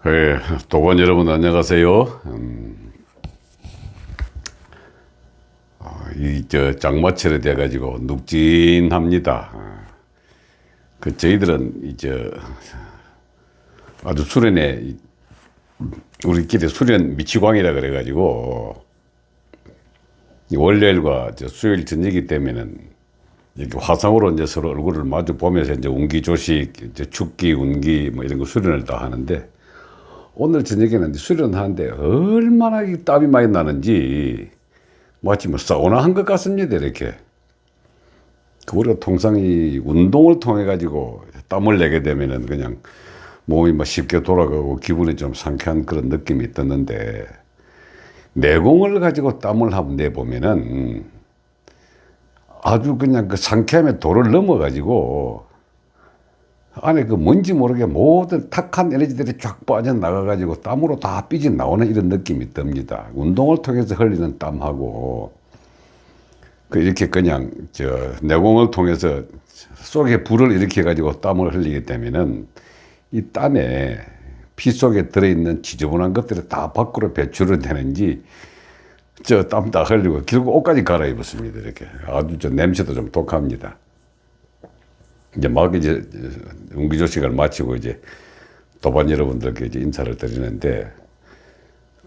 예, 도관 여러분 안녕하세요. 장마철에 돼 가지고 눅진합니다. 저희들은 아주 수련회, 우리끼리 수련 미치광이라 그래 가지고 월요일과 수요일 저녁이 되면은 이렇게 화상으로 이제 서로 얼굴을 마주 보면서 이제 운기조식, 축기, 운기 뭐 이런 거 수련을 다 하는데, 오늘 저녁에는 수련하는데 얼마나 땀이 많이 나는지 마치 뭐 사우나 한 것 같습니다. 이렇게 우리가 통상 이 운동을 통해 가지고 땀을 내게 되면은 그냥 몸이 막 쉽게 돌아가고 기분이 좀 상쾌한 그런 느낌이 드는데, 내공을 가지고 땀을 한번 내보면은 아주 그냥 그 상쾌함의 도를 넘어 가지고 안에 그 뭔지 모르게 모든 탁한 에너지들이 쫙 빠져나가가지고 땀으로 다 삐져 나오는 이런 느낌이 듭니다. 운동을 통해서 흘리는 땀하고, 이렇게 그냥 내공을 통해서 속에 불을 일으켜가지고 땀을 흘리게 되면은 이 땀에 피 속에 들어있는 지저분한 것들이 다 밖으로 배출을 되는지 땀 다 흘리고 결국 옷까지 갈아입었습니다. 이렇게 아주 냄새도 좀 독합니다. 이제 운기조식을 마치고 도반 여러분들께 인사를 드리는데,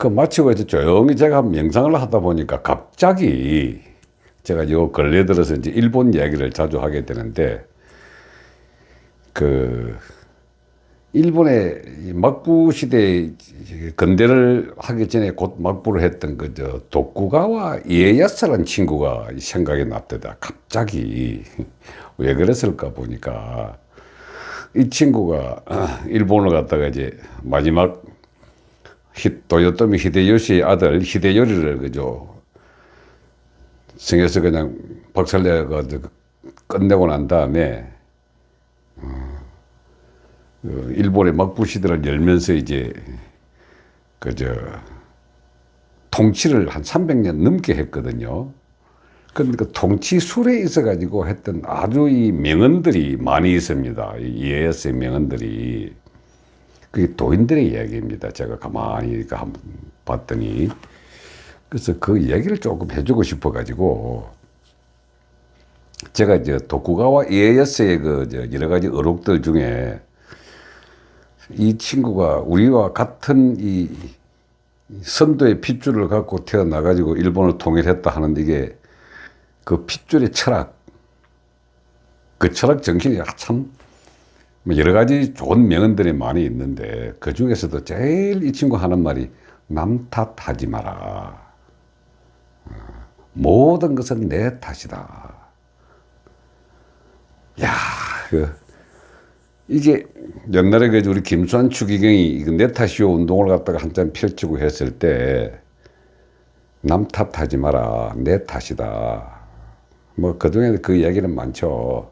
마치고 조용히 제가 명상을 하다 보니까 갑자기 제가 요 근래 들어서 일본 이야기를 자주 하게 되는데, 일본의 막부 시대 근대를 하기 전에 곧 막부를 했던 도쿠가와 이에야스라는 친구가 생각이 났대다. 갑자기 왜 그랬을까 보니까, 이 친구가 일본을 갔다가 마지막 도요토미 히데요시의 아들 히데요리를 성에서 그냥 박살내가지고 끝내고 난 다음에 일본의 막부 시대를 열면서 통치를 한 300년 넘게 했거든요. 그러니까 통치술에 있어가지고 했던 아주 이 명언들이 많이 있습니다. 이에야스의 명언들이. 그게 도인들의 이야기입니다. 제가 가만히 한번 봤더니. 그래서 그 이야기를 조금 해주고 싶어가지고, 제가 도쿠가와 이에야스의 여러 가지 어록들 중에 이 친구가 우리와 같은 이 선도의 핏줄을 갖고 태어나가지고 일본을 통일했다 하는데, 이게 그 핏줄의 철학, 그 철학 정신이 참 여러 가지 좋은 명언들이 많이 있는데, 그 중에서도 제일 이 친구 하는 말이 남 탓하지 마라. 모든 것은 내 탓이다. 야, 이게 옛날에 우리 김수환 추기경이 내 탓이요 운동을 갖다가 한참 펼치고 했을 때, 남 탓하지 마라. 내 탓이다. 그중에 그 이야기는 많죠.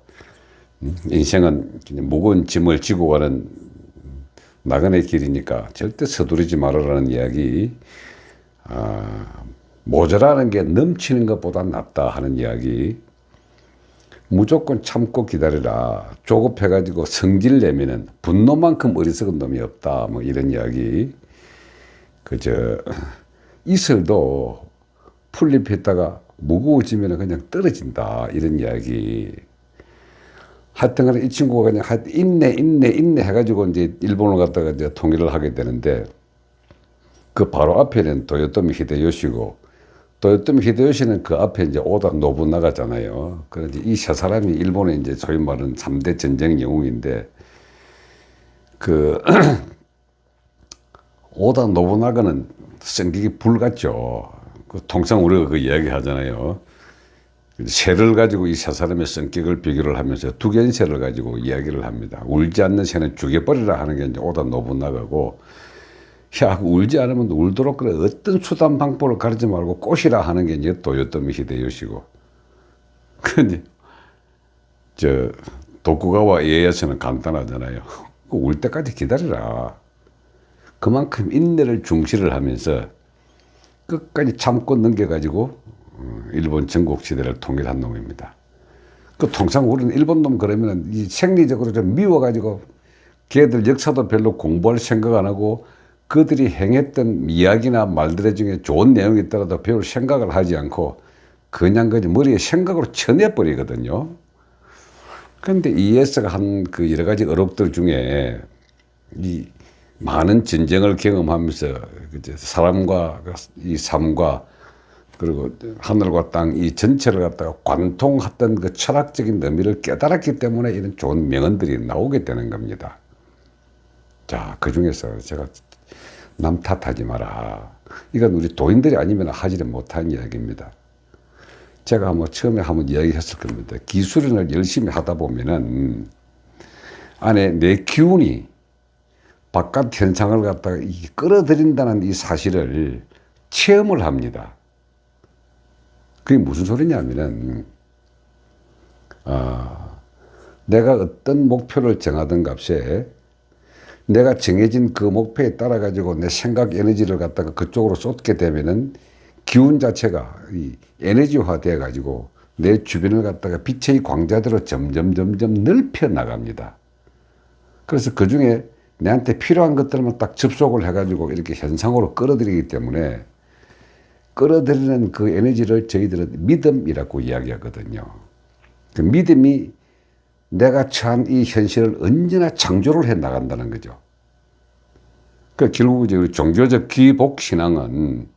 인생은 무거운 짐을 지고 가는 나그네 길이니까 절대 서두르지 말아라는 이야기. 모자라는 게 넘치는 것보다 낫다 하는 이야기. 무조건 참고 기다리라. 조급해가지고 성질 내면은 분노만큼 어리석은 놈이 없다. 이런 이야기. 이슬도 풀잎에 있다가 무거워지면 그냥 떨어진다. 이런 이야기. 하여튼 간에 이 친구가 그냥 인내 해가지고 일본을 갔다가 통일을 하게 되는데, 그 바로 앞에는 도요토미 히데요시고, 도요토미 히데요시는 그 앞에 오다 노부나가잖아요. 그런데 이 세 사람이 일본의 소위 말하는 3대 전쟁 영웅인데, 오다 노부나가는 성격이 불같죠. 통상 우리가 그 이야기 하잖아요. 새를 가지고 이 세 사람의 성격을 비교를 하면서 두견새를 가지고 이야기를 합니다. 울지 않는 새는 죽여버리라 하는 게 오다 노부나가고, 야, 울지 않으면 울도록 그래. 어떤 수단 방법을 가르치지 말고 꼬시라 하는 게 도요토미 히데요시고. 근데 도쿠가와 이에야스는 간단하잖아요. 울 때까지 기다리라. 그만큼 인내를 중시를 하면서 끝까지 참고 넘겨가지고 일본 전국 시대를 통일한 놈입니다. 통상 우리는 일본 놈 그러면 이 생리적으로 좀 미워가지고 걔들 역사도 별로 공부할 생각 안 하고 그들이 행했던 이야기나 말들 중에 좋은 내용이 있더라도 배울 생각을 하지 않고 그냥 머리에 생각으로 쳐내버리거든요. 그런데 ES가 한 그 여러 가지 어록들 중에 이 많은 전쟁을 경험하면서 사람과 이 삶과 그리고 하늘과 땅 이 전체를 갖다가 관통했던 그 철학적인 의미를 깨달았기 때문에 이런 좋은 명언들이 나오게 되는 겁니다. 자, 그 중에서 제가 남 탓하지 마라. 이건 우리 도인들이 아니면 하지를 못한 이야기입니다. 제가 처음에 한번 이야기했을 겁니다. 기술인을 열심히 하다 보면은 안에 내 기운이 바깥 현상을 갖다가 끌어들인다는 이 사실을 체험을 합니다. 그게 무슨 소리냐면은, 내가 어떤 목표를 정하던 값에 내가 정해진 그 목표에 따라 가지고 내 생각 에너지를 갖다가 그쪽으로 쏟게 되면은 기운 자체가 이 에너지화 돼 가지고 내 주변을 갖다가 빛의 광자대로 점점 넓혀 나갑니다. 그래서 그 중에 내한테 필요한 것들만 딱 접속을 해 가지고 이렇게 현상으로 끌어들이기 때문에 끌어들이는 그 에너지를 저희들은 믿음이라고 이야기하거든요. 그 믿음이 내가 처한 이 현실을 언제나 창조를 해 나간다는 거죠. 그 결국 우리 종교적 기복 신앙은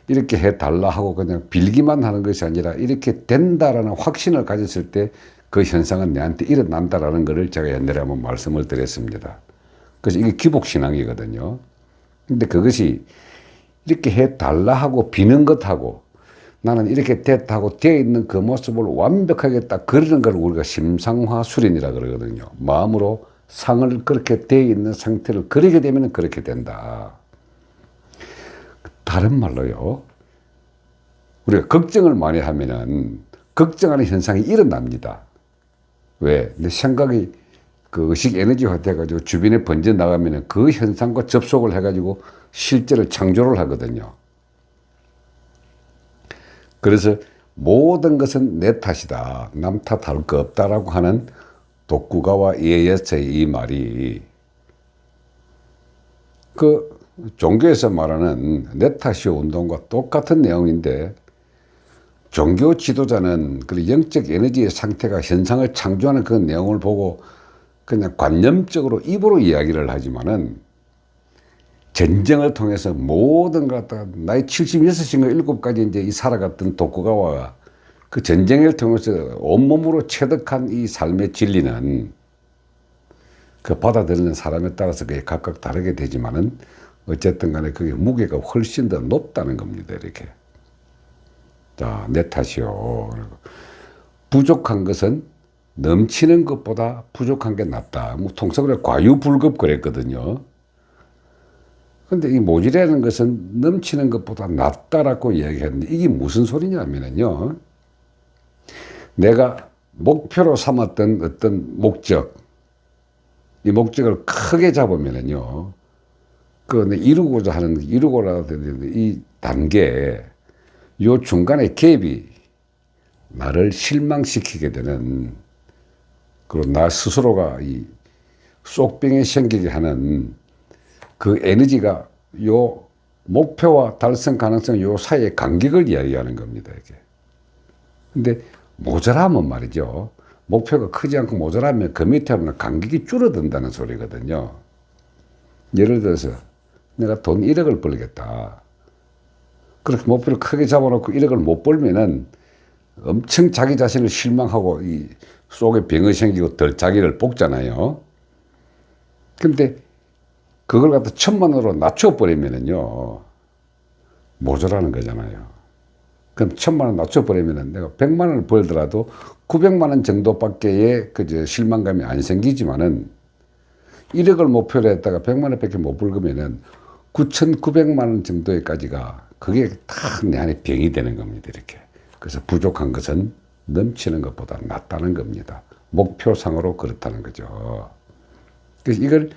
이렇게 해달라 하고 그냥 빌기만 하는 것이 아니라 이렇게 된다라는 확신을 가졌을 때 그 현상은 내한테 일어난다라는 것을 제가 옛날에 한번 말씀을 드렸습니다. 그래서 이게 기복 신앙이거든요. 근데 그것이 이렇게 해달라 하고 비는 것하고 나는 이렇게 됐다고 되어 있는 그 모습을 완벽하게 딱 그리는 걸 우리가 심상화 수련이라 그러거든요. 마음으로 상을 그렇게 되어 있는 상태를 그리게 되면 그렇게 된다. 다른 말로요. 우리가 걱정을 많이 하면은 걱정하는 현상이 일어납니다. 왜? 내 생각이 그 의식 에너지화 돼가지고 주변에 번져 나가면은 그 현상과 접속을 해가지고 실제를 창조를 하거든요. 그래서 모든 것은 내 탓이다. 남 탓할 거 없다라고 하는 도쿠가와 이에야스의 이 말이 그 종교에서 말하는 내 탓이요 운동과 똑같은 내용인데 종교 지도자는 그 영적 에너지의 상태가 현상을 창조하는 그 내용을 보고 그냥 관념적으로 입으로 이야기를 하지만은 전쟁을 통해서 모든 것 갖다가 나이 76인가 7까지 이제 이 살아갔던 도쿠가와가 그 전쟁을 통해서 온몸으로 체득한 이 삶의 진리는 그 받아들이는 사람에 따라서 그게 각각 다르게 되지만은 어쨌든 간에 그게 무게가 훨씬 더 높다는 겁니다. 이렇게. 자, 내 탓이요. 부족한 것은 넘치는 것보다 부족한 게 낫다. 통속으로 과유불급 그랬거든요. 근데 이 모질이라는 것은 넘치는 것보다 낫다라고 이야기하는데 이게 무슨 소리냐면요. 내가 목표로 삼았던 어떤 목적, 이 목적을 크게 잡으면요. 이루고자 하는, 이루고자 하는 이 단계, 요 중간에 갭이 나를 실망시키게 되는, 그리고 나 스스로가 이 쏙병에 생기게 하는 그 에너지가 요 목표와 달성 가능성 요 사이의 간격을 이야기하는 겁니다, 이게. 근데 모자라면 말이죠. 목표가 크지 않고 모자라면 그 밑에 하면 간격이 줄어든다는 소리거든요. 예를 들어서 내가 돈 1억을 벌겠다. 그렇게 목표를 크게 잡아놓고 1억을 못 벌면은 엄청 자기 자신을 실망하고 이 속에 병이 생기고 덜 자기를 볶잖아요. 근데 그걸 갖다 1,000만원으로 낮춰버리면은요, 모자라는 거잖아요. 그럼 1,000만원 낮춰버리면은 내가 100만원을 벌더라도 900만원 정도밖에 실망감이 안 생기지만은 1억을 목표로 했다가 100만원 밖에 못 벌으면은 9,900만원 정도에까지가 그게 다 내 안에 병이 되는 겁니다. 이렇게. 그래서 부족한 것은 넘치는 것보다 낫다는 겁니다. 목표상으로 그렇다는 거죠. 그래서 이걸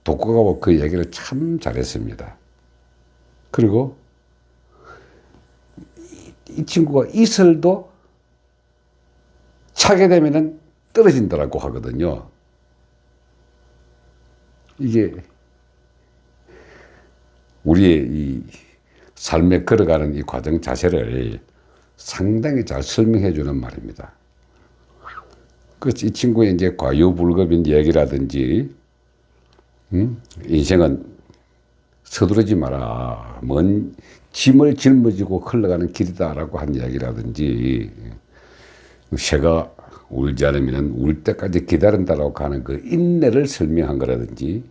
도쿠가와 그 얘기를 참 잘했습니다. 그리고 이 친구가 이슬도 차게 되면은 떨어진다라고 하거든요. 이게 우리의 이 삶에 걸어가는 이 과정 자체를 상당히 잘 설명해 주는 말입니다. 그래서 이 친구의 이제 과유불급인 얘기라든지, 인생은 서두르지 마라, 먼 짐을 짊어지고 흘러가는 길이다라고 한 이야기라든지, 새가 울지 않으면 울 때까지 기다린다라고 하는 그 인내를 설명한 거라든지,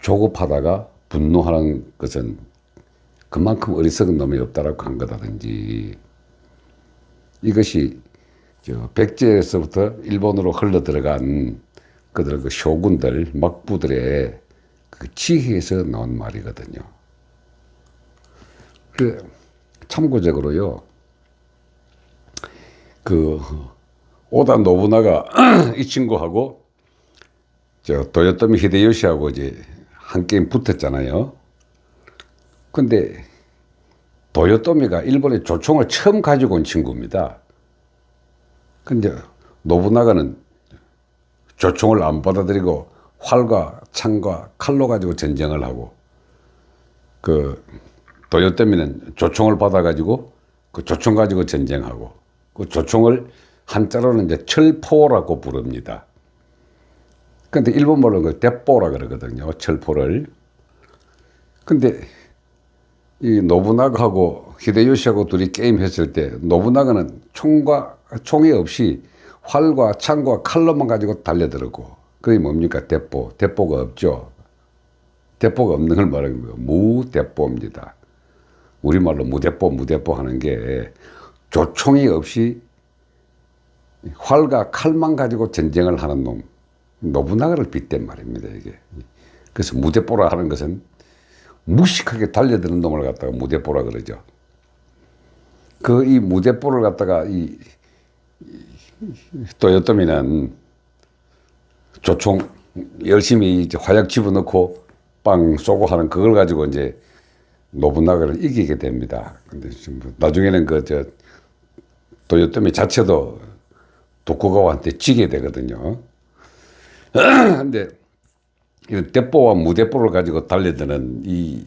조급하다가 분노하는 것은 그만큼 어리석은 놈이 없다라고 한 거라든지, 이것이 백제에서부터 일본으로 흘러 들어간 그들 그 쇼군들, 막부들의 그 지혜에서 나온 말이거든요. 그 참고적으로요, 그 오다 노부나가 이 친구하고 도요토미 히데요시하고 이제 한 게임 붙었잖아요. 근데 도요토미가 일본의 조총을 처음 가지고 온 친구입니다. 근데 노부나가는 조총을 안 받아들이고 활과 창과 칼로 가지고 전쟁을 하고, 그 도요토미는 조총을 받아가지고 그 조총 가지고 전쟁하고, 그 조총을 한자로는 이제 철포라고 부릅니다. 근데 일본말로는 그 대포라 그러거든요, 철포를. 근데 이 노부나가하고 히데요시하고 둘이 게임 했을 때 노부나가는 총이 없이 활과 창과 칼로만 가지고 달려들었고, 그게 뭡니까? 대포가 없죠. 대포가 없는 걸 말하는 거예요. 무대포입니다. 우리말로 무대포 하는 게 조총이 없이 활과 칼만 가지고 전쟁을 하는 놈, 노부나가를 빗댄 말입니다, 이게. 그래서 무대포라 하는 것은 무식하게 달려드는 놈을 갖다가 무대포라 그러죠. 이 무대포를 갖다가 이 도요토미는 조총 열심히 이제 화약 집어넣고 빵 쏘고 하는 그걸 가지고 이제 노부나가를 이기게 됩니다. 근데 나중에는 도요토미 자체도 도쿠가와한테 지게 되거든요. 근데 이런 대포와 무대포를 가지고 달려드는 이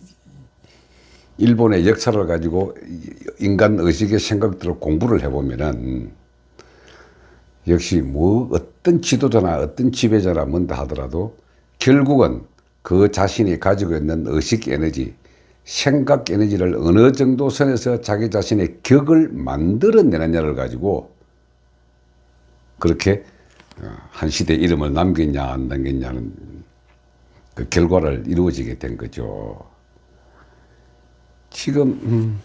일본의 역사를 가지고 인간 의식의 생각들을 공부를 해보면은, 역시 뭐 어떤 지도자나 어떤 지배자나 뭔다 하더라도 결국은 그 자신이 가지고 있는 의식 에너지, 생각 에너지를 어느 정도 선에서 자기 자신의 격을 만들어내느냐를 가지고 그렇게 한 시대의 이름을 남겼냐 안 남겼냐는 그 결과를 이루어지게 된 거죠. 지금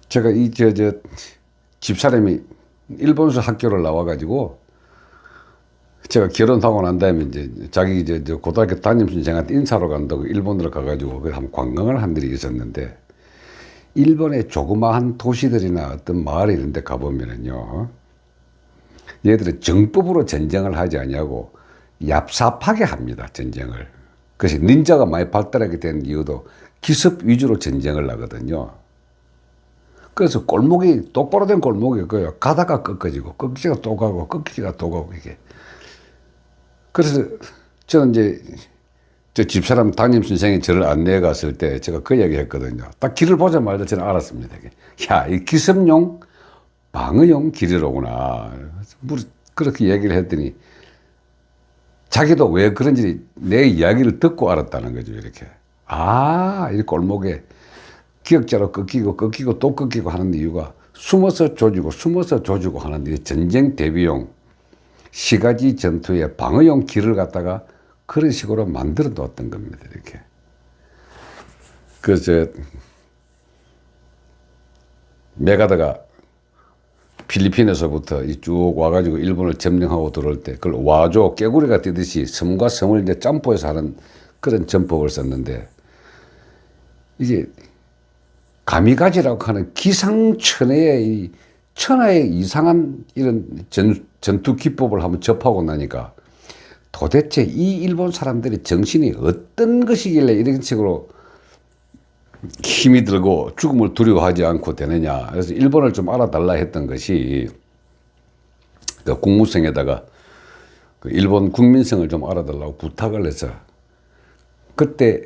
제가 집사람이 일본에서 학교를 나와가지고, 제가 결혼하고 난 다음에 이제 자기 고등학교 담임선생한테 인사로 간다고 일본으로 가가지고 한번 관광을 한 일이 있었는데, 일본의 조그마한 도시들이나 어떤 마을 이런 데 가보면은요, 얘들은 정법으로 전쟁을 하지 않냐고 얍삽하게 합니다, 전쟁을. 그래서 닌자가 많이 발달하게 된 이유도 기습 위주로 전쟁을 하거든요. 그래서 골목이, 똑바로 된 골목이 그요. 가다가 꺾어지고, 꺾기가 또 가고, 꺾기가 또 가고, 이게. 그래서 저는 이제 저 집사람 담임선생이 저를 안내해 갔을 때 제가 그 이야기 했거든요. 딱 길을 보자마자 저는 알았습니다. 야, 이 기습용, 방어용 길이로구나. 그렇게 얘기를 했더니 자기도 왜 그런지 내 이야기를 듣고 알았다는 거죠, 이렇게. 이 골목에 기억자로 꺾이고 또 꺾이고 하는 이유가 숨어서 조지고 하는 이 전쟁 대비용 시가지 전투의 방어용 길을 갖다가 그런 식으로 만들어 놨던 겁니다, 이렇게. 그래서 메가다가 필리핀에서부터 쭉 와가지고 일본을 점령하고 들어올 때 그걸 와조, 깨구리가 뛰듯이 섬과 섬을 이제 점프해서 하는 그런 전법을 썼는데, 이게 가미가지라고 하는 기상천외의 천하의 이상한 이런 전투 기법을 한번 접하고 나니까 도대체 이 일본 사람들의 정신이 어떤 것이길래 이런 식으로 힘이 들고 죽음을 두려워하지 않고 되느냐. 그래서 일본을 좀 알아달라 했던 것이 그 국무성에다가 그 일본 국민성을 좀 알아달라고 부탁을 해서 그때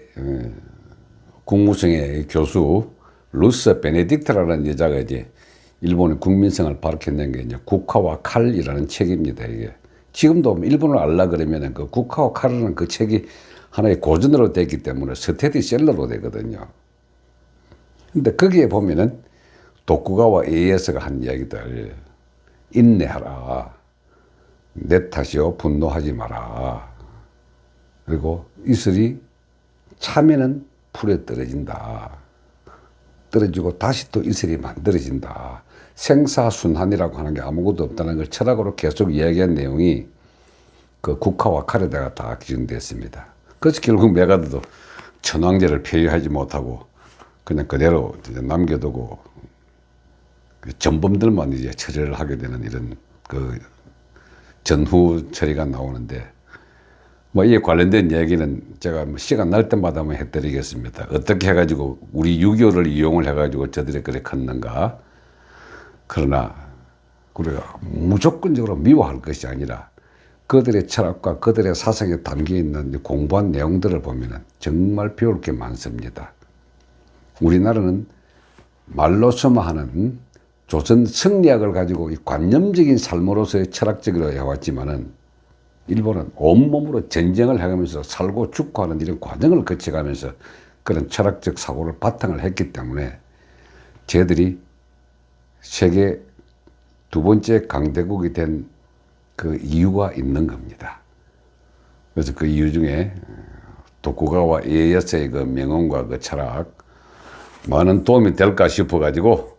국무성의 교수 루스 베네딕트라는 여자가 이제 일본의 국민성을 밝혀낸 게 이제 국화와 칼이라는 책입니다. 이게 지금도 일본을 알라 그러면은 그 국화와 칼이라는 그 책이 하나의 고전으로 됐기 때문에 스테디셀러로 되거든요. 근데 거기에 보면은 도쿠가와 이에야스가 한 이야기들, 인내하라, 내 탓이요 분노하지 마라, 그리고 이슬이 차면은 풀에 떨어진다, 떨어지고 다시 또 이슬이 만들어진다, 생사순환이라고 하는 게 아무것도 없다는 걸 철학으로 계속 이야기한 내용이 그 국화와 칼에다가 다 기준됐습니다. 그래서 결국 메가드도 천황제를 폐위하지 못하고 그냥 그대로 이제 남겨두고 그 전범들만 이제 처리를 하게 되는 이런 그 전후 처리가 나오는데, 뭐 이에 관련된 얘기는 제가 뭐 시간 날 때마다 한번 해드리겠습니다. 어떻게 해가지고 우리 6.25를 이용을 해가지고 저들이 그래 컸는가. 그러나 우리가 무조건적으로 미워할 것이 아니라 그들의 철학과 그들의 사상에 담겨있는 공부한 내용들을 보면 정말 배울 게 많습니다. 우리나라는 말로서만 하는 조선 성리학을 가지고 이 관념적인 삶으로서의 철학적으로 해왔지만은 일본은 온몸으로 전쟁을 해가면서 살고 죽고 하는 이런 과정을 거쳐가면서 그런 철학적 사고를 바탕을 했기 때문에 쟤들이 세계 두 번째 강대국이 된 그 이유가 있는 겁니다. 그래서 그 이유 중에 도쿠가와 이에야스의 그 명언과 그 철학 많은 도움이 될까 싶어가지고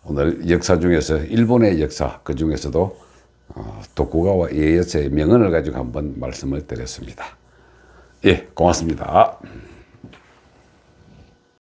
오늘 역사 중에서 일본의 역사 그 중에서도 도쿠가와 이에야스의 명언을 가지고 한번 말씀을 드렸습니다. 예, 고맙습니다.